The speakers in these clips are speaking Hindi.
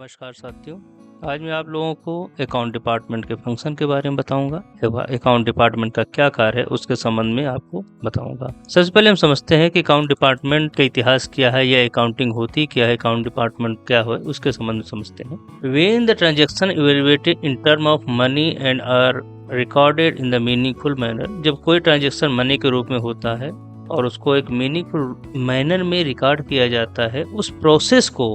नमस्कार साथियों। आज मैं आप लोगों को अकाउंट डिपार्टमेंट के फंक्शन के बारे में बताऊंगा। अकाउंट डिपार्टमेंट का क्या कार्य है उसके संबंध में आपको बताऊंगा। सबसे पहले हम समझते हैं कि अकाउंट डिपार्टमेंट का इतिहास क्या है या अकाउंटिंग होती क्या है, अकाउंट डिपार्टमेंट क्या है, उसके संबंध में समझते हैं। When the transaction evaluated in term of money and are recorded in the meaningful manner, जब कोई ट्रांजेक्शन मनी के रूप में होता है और उसको एक मीनिंगफुल मैनर में रिकॉर्ड किया जाता है, उस प्रोसेस को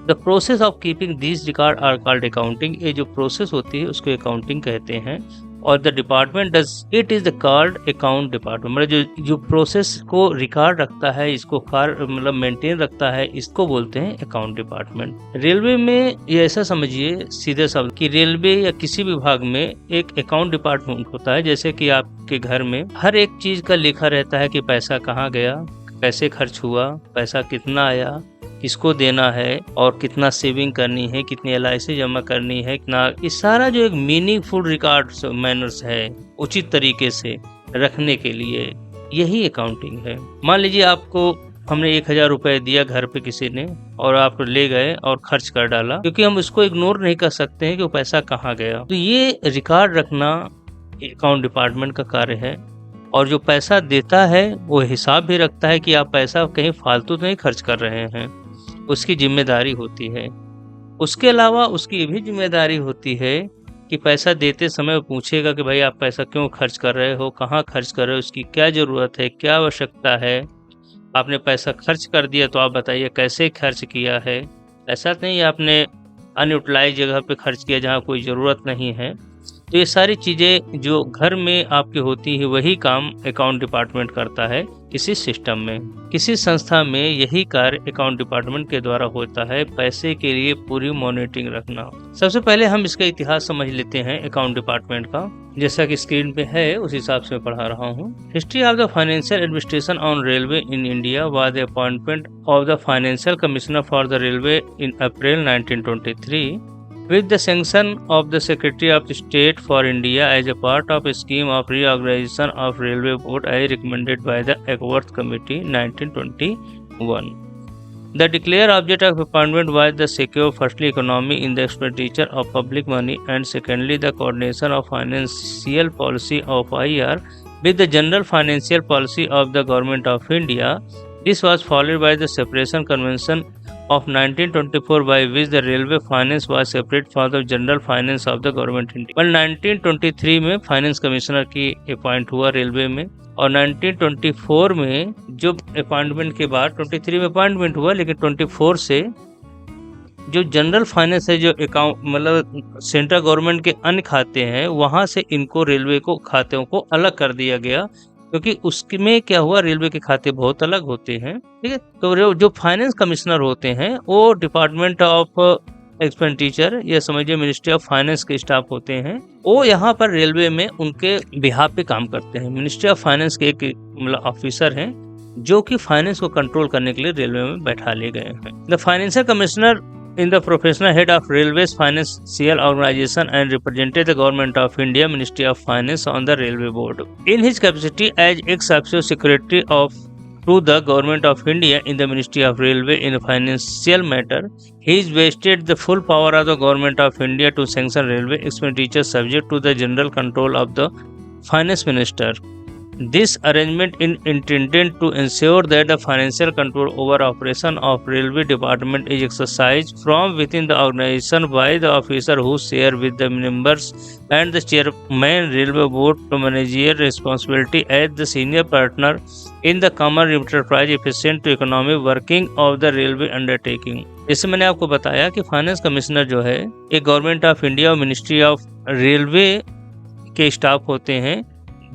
the process of keeping this record are called accounting. ये जो प्रोसेस होती है उसको अकाउंटिंग कहते हैं। और the department does it is the called account department. मतलब जो प्रोसेस को रिकॉर्ड रखता है, इसको मतलब मेंटेन रखता है, इसको बोलते हैं अकाउंट डिपार्टमेंट। रेलवे में ये ऐसा समझिए सीधे शब्द कि रेलवे या किसी विभाग में एक अकाउंट डिपार्टमेंट होता है। जैसे कि आपके घर में हर एक चीज का लिखा रहता है कि पैसा कहाँ गया, कैसे खर्च हुआ, पैसा कितना आया, किसको देना है और कितना सेविंग करनी है, कितनी LIC जमा करनी है, कितना, ये सारा जो एक मीनिंगफुल रिकॉर्ड मैनर्स है उचित तरीके से रखने के लिए, यही अकाउंटिंग है। मान लीजिए आपको हमने 1000 रुपए दिया घर पे किसी ने और आप ले गए और खर्च कर डाला, क्योंकि हम उसको इग्नोर नहीं कर सकते हैं कि वो पैसा कहाँ गया। तो ये रिकॉर्ड रखना अकाउंट डिपार्टमेंट का कार्य है। और जो पैसा देता है वो हिसाब भी रखता है कि आप पैसा कहीं फालतू तो नहीं खर्च कर रहे हैं, उसकी जिम्मेदारी होती है। उसके अलावा उसकी ये भी जिम्मेदारी होती है कि पैसा देते समय वो पूछेगा कि भाई आप पैसा क्यों खर्च कर रहे हो, कहाँ खर्च कर रहे हो, उसकी क्या ज़रूरत है, क्या आवश्यकता है। आपने पैसा खर्च कर दिया तो आप बताइए कैसे खर्च किया है। ऐसा नहीं आपने अनयूटिलाइज जगह पे खर्च किया जहाँ कोई ज़रूरत नहीं है। तो ये सारी चीज़ें जो घर में आपकी होती है वही काम अकाउंट डिपार्टमेंट करता है। किसी सिस्टम में, किसी संस्था में यही कार्य अकाउंट डिपार्टमेंट के द्वारा होता है, पैसे के लिए पूरी मॉनिटरिंग रखना। सबसे पहले हम इसका इतिहास समझ लेते हैं अकाउंट डिपार्टमेंट का। जैसा कि स्क्रीन पे है उस हिसाब से मैं पढ़ा रहा हूँ। History of the financial administration on railway in India was the appointment of the financial commissioner for the railway in April 1923 with the sanction of the Secretary of State for India as a part of a scheme of reorganization of Railway Board as recommended by the Ackworth Committee 1921. The declared object of appointment was the secure firstly economy in the expenditure of public money and secondly the coordination of financial policy of IR with the general financial policy of the Government of India. This was followed by the Separation Convention of 1924 by which the railway finance was separate from the general finance of the government India. 1923 में फाइनेंस कमिश्नर की अपॉइंट हुआ रेलवे में, और 1924 में जो अपॉइंटमेंट के बाद 23 में अपॉइंटमेंट हुआ, लेकिन 24 से जो जनरल फाइनेंस है, जो अकाउंट मतलब सेंट्रल गवर्नमेंट के अन्य खाते हैं, वहां से इनको रेलवे को खातों को अलग कर दिया गया। क्योंकि उसमें क्या हुआ, रेलवे के खाते बहुत अलग होते हैं, ठीक है। तो जो फाइनेंस कमिश्नर होते हैं वो डिपार्टमेंट ऑफ एक्सपेंडिचर या समझिए मिनिस्ट्री ऑफ फाइनेंस के स्टाफ होते हैं। वो यहाँ पर रेलवे में उनके बिहाफ पे काम करते हैं। मिनिस्ट्री ऑफ फाइनेंस के एक मतलब ऑफिसर हैं जो कि फाइनेंस को कंट्रोल करने के लिए रेलवे में बैठा ले गए हैं। The financial commissioner in the professional head of Railways Financial Organization and represented the Government of India Ministry of Finance on the Railway Board. In his capacity as ex-officio secretary to the Government of India in the Ministry of Railway in financial matter, he is vested the full power of the Government of India to sanction railway expenditure subject to the general control of the Finance Minister. This arrangement is intended to ensure that the financial control over operation of railway department is exercised from within the organization by the officer who share with the members and the chairman railway board to managerial responsibility as the senior partner in the common enterprise efficient to economic working of the railway undertaking. जैसे मैंने आपको बताया कि फाइनेंस कमिश्नर जो है एक गवर्नमेंट ऑफ इंडिया और मिनिस्ट्री ऑफ रेलवे के स्टाफ होते हैं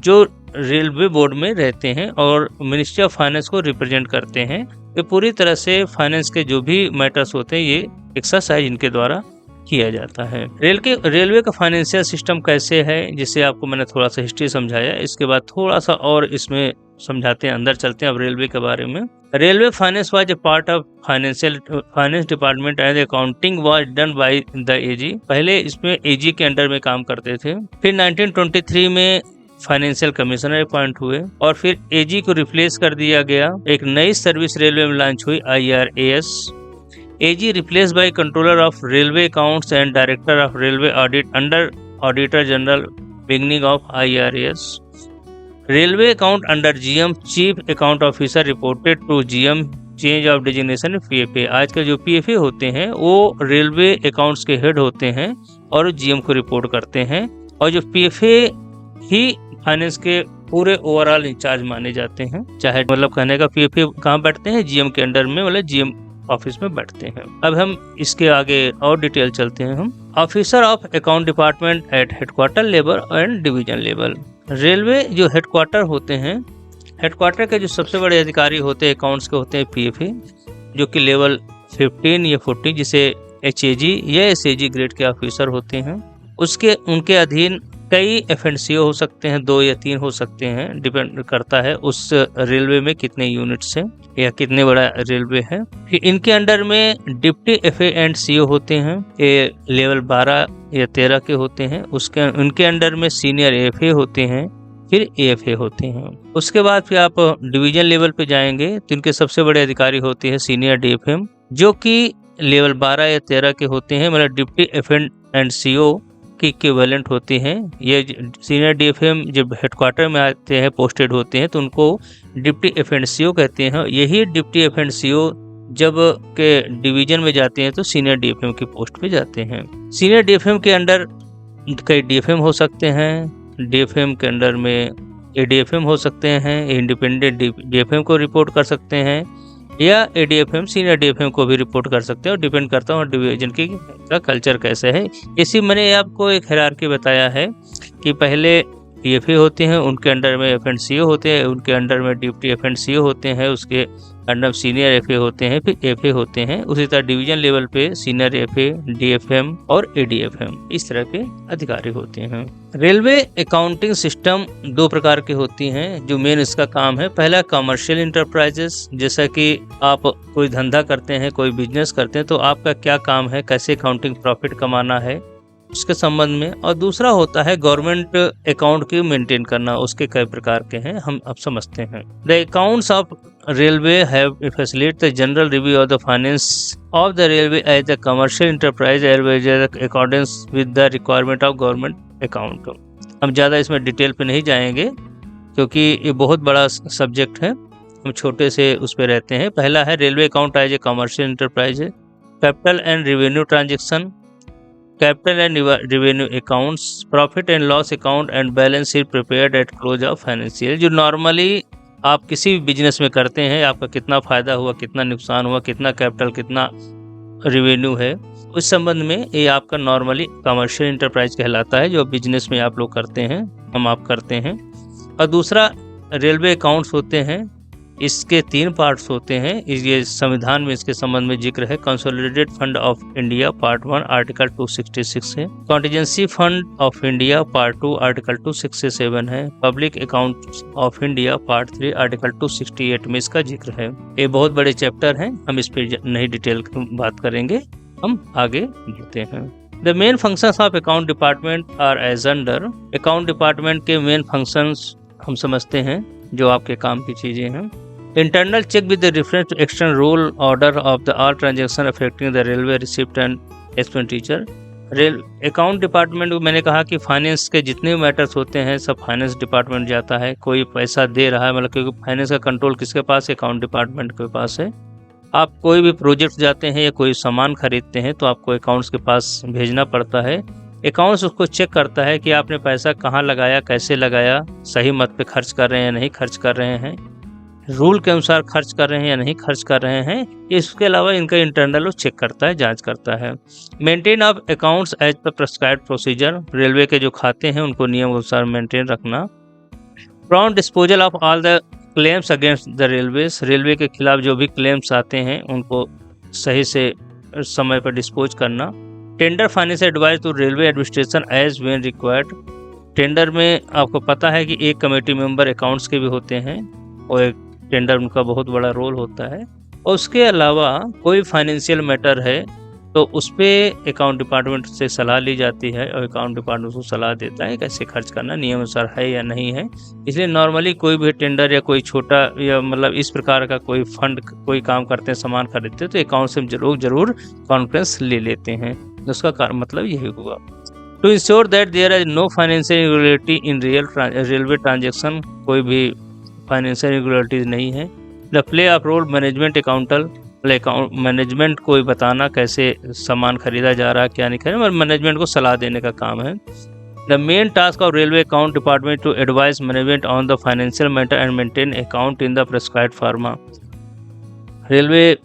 जो रेलवे बोर्ड में रहते हैं और मिनिस्ट्री ऑफ फाइनेंस को रिप्रेजेंट करते हैं। ये पूरी तरह से फाइनेंस के जो भी मैटर्स होते हैं ये एक्सरसाइज इनके द्वारा किया जाता है। रेलवे का फाइनेंशियल सिस्टम कैसे है, जिसे आपको मैंने थोड़ा सा हिस्ट्री समझाया। इसके बाद थोड़ा सा और इसमें समझाते हैं, अंदर चलते हैं अब रेलवे के बारे में। Railway finance was a part of finance department and accounting was done by the AG। पहले इसमें AG के अंडर में काम करते थे। फिर 1923 में फाइनेंशियल कमिश्नर अपॉइंट हुए और फिर AG को रिप्लेस कर दिया गया। एक नई सर्विस रेलवे में लॉन्च हुई IRAS। AG replaced by Controller of Railway Accounts and Director of Railway Audit under Auditor General beginning of IRAS. Railway account under GM Chief Account Officer reported to GM change of designation PFA। आजकल जो PFA होते हैं वो रेलवे अकाउंट्स के हेड होते हैं और GM को रिपोर्ट करते हैं, और जो PFA ही फाइनेंस के पूरे ओवरऑल इंचार्ज माने जाते हैं। चाहे मतलब कहने का PFA कहाँ बैठते हैं, GM के अंडर में, मतलब GM ऑफिस में बैठते हैं। अब हम इसके आगे और डिटेल चलते हैं। हम officer of account department at headquarter level and division level. Railway जो हेडक्वार्टर होते हैं, हेडक्वार्टर के जो सबसे बड़े अधिकारी होते हैं अकाउंट्स के होते हैं PFA, जो कि लेवल 15 या 14 जिसे HAG या SAG ग्रेड के ऑफिसर होते हैं। उनके अधीन कई FNCO हो सकते हैं, 2 या 3 हो सकते हैं, डिपेंड करता है उस रेलवे में कितने यूनिट्स हैं या कितने बड़ा रेलवे है। फिर इनके अंडर में डिप्टी FA एंड CO होते हैं, ये लेवल 12 या 13 के होते हैं। उनके अंडर में सीनियर AFA होते हैं, फिर AFA होते हैं। उसके बाद फिर आप डिवीजन लेवल पे जाएंगे तो इनके सबसे बड़े अधिकारी होते हैं सीनियर DFM, जो कि लेवल 12 या 13 के होते हैं, मतलब डिप्टी FA एंड CO की इक्विवेलेंट होते हैं। ये सीनियर DFM जब हेडक्वार्टर में आते हैं, पोस्टेड होते हैं, तो उनको डिप्टी FA एंड CO कहते हैं। यही डिप्टी FA एंड CO जब के डिवीजन में जाते हैं तो सीनियर DFM की पोस्ट पे जाते हैं। सीनियर DFM के अंडर कई DFM हो सकते हैं, DFM के अंडर में ADFM हो सकते हैं, इंडिपेंडेंट DFM को रिपोर्ट कर सकते हैं, या ADFM सीनियर DFM को भी रिपोर्ट कर सकते हैं, और डिपेंड करता है डिवीजन का कल्चर कैसे है। इसी मैंने आपको एक हायरार्की बताया है कि पहले PFA होते हैं, उनके अंडर में FNCO होते हैं, उनके अंडर में डिप्टी FNCO होते हैं, उसके अंडर सीनियर FA होते हैं, फिर FA होते हैं। उसी तरह डिवीजन लेवल पे सीनियर FA, DFM और ADFM इस तरह के अधिकारी होते हैं। रेलवे अकाउंटिंग सिस्टम 2 प्रकार की होती हैं जो मेन इसका काम है। पहला कमर्शियल इंटरप्राइजेस, जैसा कि आप कोई धंधा करते हैं, कोई बिजनेस करते हैं, तो आपका क्या काम है, कैसे अकाउंटिंग प्रॉफिट कमाना है उसके संबंध में। और दूसरा होता है गवर्नमेंट अकाउंट की मेंटेन करना, उसके कई प्रकार के हैं, हम अब समझते हैं। The accounts of railway have facilitate the general review of the finance of the railway as a commercial enterprise according with the requirement of government account. हम ज़्यादा इसमें डिटेल पे नहीं जाएंगे क्योंकि ये बहुत बड़ा सब्जेक्ट है, हम छोटे से उस पर रहते हैं। पहला है railway account as a commercial enterprise. Capital and revenue transaction, capital and revenue accounts, profit and loss account and balance sheet prepared at close of financial. जो नॉर्मली आप किसी भी बिजनेस में करते हैं, आपका कितना फायदा हुआ, कितना नुकसान हुआ, कितना कैपिटल, कितना रेवेन्यू है, उस संबंध में ये आपका नॉर्मली कमर्शियल इंटरप्राइज कहलाता है, जो बिजनेस में आप लोग करते हैं, आप करते हैं। और दूसरा रेलवे अकाउंट्स होते हैं, इसके 3 पार्ट्स होते हैं। ये संविधान में इसके संबंध में जिक्र है। Consolidated fund of India part 1 article 266 है। Contingency fund of India part 2 article 267 है। Public account of India part 3 article 268 में इसका जिक्र है। ये बहुत बड़े चैप्टर हैं, हम इस पर नहीं डिटेल बात करेंगे, हम आगे बढ़ते हैं। The main functions of account department are as under. Account department के मेन फंक्शंस हम समझते हैं, जो आपके काम की चीजें हैं। Internal check with the reference to external rule order of the all transaction affecting the railway receipt and expenditure. Rail account department को मैंने कहा कि फाइनेंस के जितने मैटर्स होते हैं सब फाइनेंस डिपार्टमेंट जाता है। कोई पैसा दे रहा है, मतलब क्योंकि फाइनेंस का कंट्रोल किसके पास है, अकाउंट डिपार्टमेंट के पास है। आप कोई भी प्रोजेक्ट जाते हैं या कोई सामान खरीदते हैं तो आपको अकाउंट्स के पास भेजना पड़ता है। अकाउंट्स उसको चेक करता है कि आपने पैसा कहाँ लगाया, कैसे लगाया, सही मत पे खर्च कर रहे हैं या नहीं खर्च कर रहे हैं, रूल के अनुसार खर्च कर रहे हैं या नहीं खर्च कर रहे हैं। इसके अलावा इनका इंटरनल चेक करता है, जांच करता है। Maintain of accounts as per prescribed procedure. Railway के जो खाते हैं उनको नियम अनुसार मेंटेन रखना। Prompt disposal of all the claims against the railways. Railway के खिलाफ जो भी क्लेम्स आते हैं उनको सही से समय पर डिस्पोज करना। Tender financial advice to railway administration as when required. Tender में आपको पता है कि एक कमेटी मेंबर अकाउंट्स के भी होते हैं और एक टेंडर उनका बहुत बड़ा रोल होता है। और उसके अलावा कोई फाइनेंशियल मैटर है तो उस पर अकाउंट डिपार्टमेंट से सलाह ली जाती है और अकाउंट डिपार्टमेंट उसको सलाह देता है कैसे खर्च करना नियम अनुसार है या नहीं है। इसलिए नॉर्मली कोई भी टेंडर या कोई छोटा या मतलब इस प्रकार का कोई फंड कोई काम करते हैं, सामान खरीदते हैं, तो अकाउंट से जरूर कॉन्फ्रेंस ले लेते हैं। उसका मतलब यही हुआ। To ensure that there is no financial irregularity in railway transaction, कोई भी फाइनेंशियल इरेगुलरिटीज नहीं है। The play of role management accountal, management को बताना कैसे सामान खरीदा जा रहा है क्या नहीं खरीदा, मैनेजमेंट को सलाह देने का काम है। The main task of railway account department to advise management on the financial matter and maintain account in the prescribed forma, railway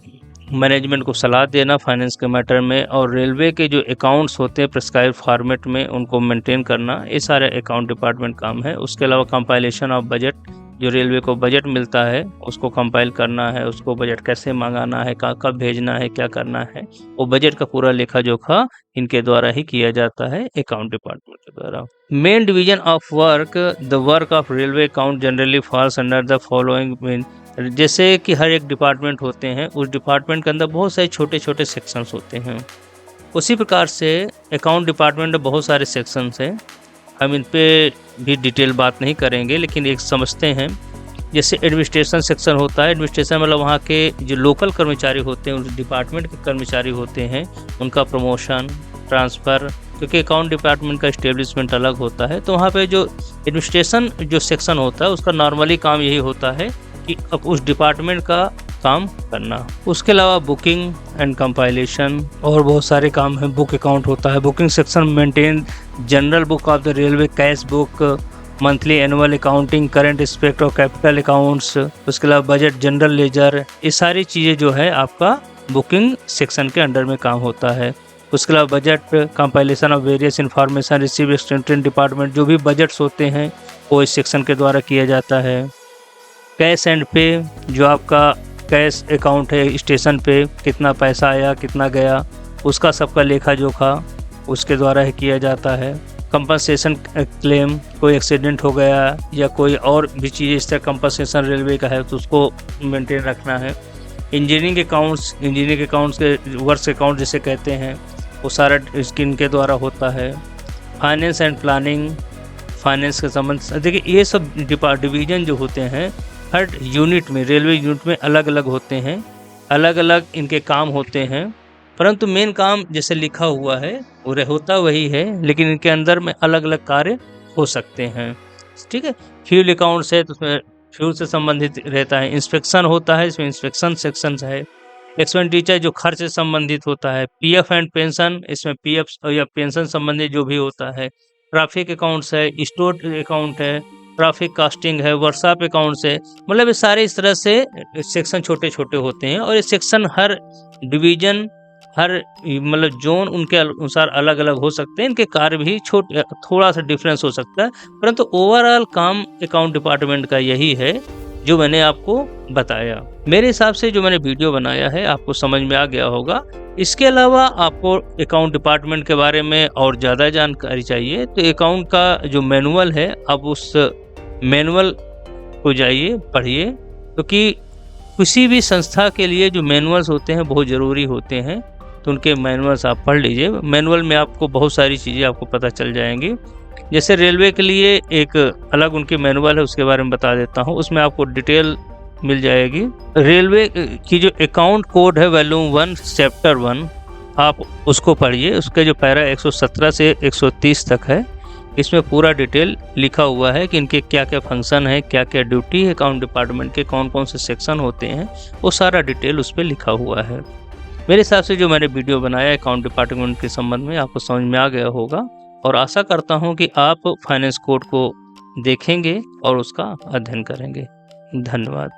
management को सलाह देना फाइनेंस के मैटर में, और रेलवे के जो अकाउंट्स होते हैं प्रेस्क्राइब फॉर्मेट में उनको मेंटेन करना, ये सारे अकाउंट डिपार्टमेंट काम है। उसके अलावा कंपाइलेशन ऑफ बजट, जो रेलवे को बजट मिलता है उसको कंपाइल करना है, उसको बजट कैसे मंगाना है, कब भेजना है, क्या करना है, वो बजट का पूरा लेखा जोखा इनके द्वारा ही किया जाता है अकाउंट डिपार्टमेंट के द्वारा। Main division of work, the work of railway account generally falls under the following main, जैसे कि हर एक डिपार्टमेंट होते हैं, उस डिपार्टमेंट के अंदर बहुत सारे छोटे छोटे सेक्शंस होते हैं। उसी प्रकार से अकाउंट डिपार्टमेंट में बहुत सारे सेक्शंस हैं, हम इन पे भी डिटेल बात नहीं करेंगे, लेकिन एक समझते हैं। जैसे एडमिनिस्ट्रेशन सेक्शन होता है, एडमिनिस्ट्रेशन मतलब वहाँ के जो लोकल कर्मचारी होते हैं, उस डिपार्टमेंट के कर्मचारी होते हैं, उनका प्रमोशन, ट्रांसफ़र, क्योंकि अकाउंट डिपार्टमेंट का इस्टेब्लिशमेंट अलग होता है, तो वहाँ पे जो एडमिनिस्ट्रेशन जो सेक्शन होता है उसका नॉर्मली काम यही होता है कि अब उस डिपार्टमेंट का काम करना। उसके अलावा बुकिंग एंड कंपाइलेशन और बहुत सारे काम हैं। बुक अकाउंट होता है, booking section maintain general book of the railway, cash book, monthly annual accounting, current aspect of capital accounts, उसके अलावा बजट, जनरल लेजर, ये सारी चीज़ें जो है आपका बुकिंग सेक्शन के अंडर में काम होता है। उसके अलावा budget, compilation of various information receive extension department, जो भी बजट्स होते हैं वो इस सेक्शन के द्वारा किया जाता है। कैश एंड पे, जो आपका कैश अकाउंट है, स्टेशन पे कितना पैसा आया कितना गया उसका सबका लेखा जोखा उसके द्वारा ही किया जाता है। कंपनसेशन क्लेम, कोई एक्सीडेंट हो गया या कोई और भी चीज़ इस तरह कंपनसेशन रेलवे का है तो उसको मेंटेन रखना है। इंजीनियरिंग अकाउंट्स के वर्क्स अकाउंट जिसे कहते हैं वो सारा स्कीम के द्वारा होता है। फाइनेंस एंड प्लानिंग, फाइनेंस के संबंध, देखिए ये सब डिवीजन जो होते हैं हर यूनिट में, रेलवे यूनिट में अलग अलग होते हैं, अलग अलग इनके काम होते हैं, परंतु मेन काम जैसे लिखा हुआ है वो होता वही है, लेकिन इनके अंदर में अलग अलग कार्य हो सकते हैं। ठीक है, फ्यूल अकाउंट्स है तो उसमें फ्यूल से संबंधित रहता है। इंस्पेक्शन होता है, इसमें इंस्पेक्शन सेक्शन है। एक्सपेंडिचर जो खर्च से संबंधित होता है। पीएफ एंड पेंशन, इसमें पीएफ या पेंशन संबंधित जो भी होता है। ट्रैफिक अकाउंट्स है, स्टोर अकाउंट है, ट्रैफिक कास्टिंग है, वर्कशॉप अकाउंट्स है, मतलब ये सारे इस तरह से सेक्शन छोटे छोटे होते हैं और ये सेक्शन हर डिवीजन हर मतलब जोन उनके अनुसार अलग अलग हो सकते हैं, इनके कार्य भी थोड़ा सा डिफरेंस हो सकता है, परंतु ओवरऑल काम अकाउंट डिपार्टमेंट का यही है जो मैंने आपको बताया। मेरे हिसाब से जो मैंने वीडियो बनाया है आपको समझ में आ गया होगा। इसके अलावा आपको अकाउंट डिपार्टमेंट के बारे में और ज़्यादा जानकारी चाहिए तो अकाउंट का जो मैनुअल है आप उस मैनुअल को जाइए पढ़िए, क्योंकि किसी भी संस्था के लिए जो मैनुअल्स होते हैं बहुत ज़रूरी होते हैं, तो उनके मैनुअल्स आप पढ़ लीजिए। मैनुअल में आपको बहुत सारी चीज़ें आपको पता चल जाएंगी। जैसे रेलवे के लिए एक अलग उनकी मैनुअल है, उसके बारे में बता देता हूँ, उसमें आपको डिटेल मिल जाएगी। रेलवे की जो अकाउंट कोड है वॉल्यूम 1 चैप्टर 1, आप उसको पढ़िए। उसके जो पैरा 117 से 130 तक है, इसमें पूरा डिटेल लिखा हुआ है कि इनके क्या क्या फंक्शन है, क्या क्या ड्यूटी है, अकाउंट डिपार्टमेंट के कौन कौन से सेक्शन होते हैं, वो सारा डिटेल उस पर लिखा हुआ है। मेरे हिसाब से जो मैंने वीडियो बनाया अकाउंट डिपार्टमेंट के संबंध में आपको समझ में आ गया होगा, और आशा करता हूं कि आप फाइनेंस कोड को देखेंगे और उसका अध्ययन करेंगे। धन्यवाद।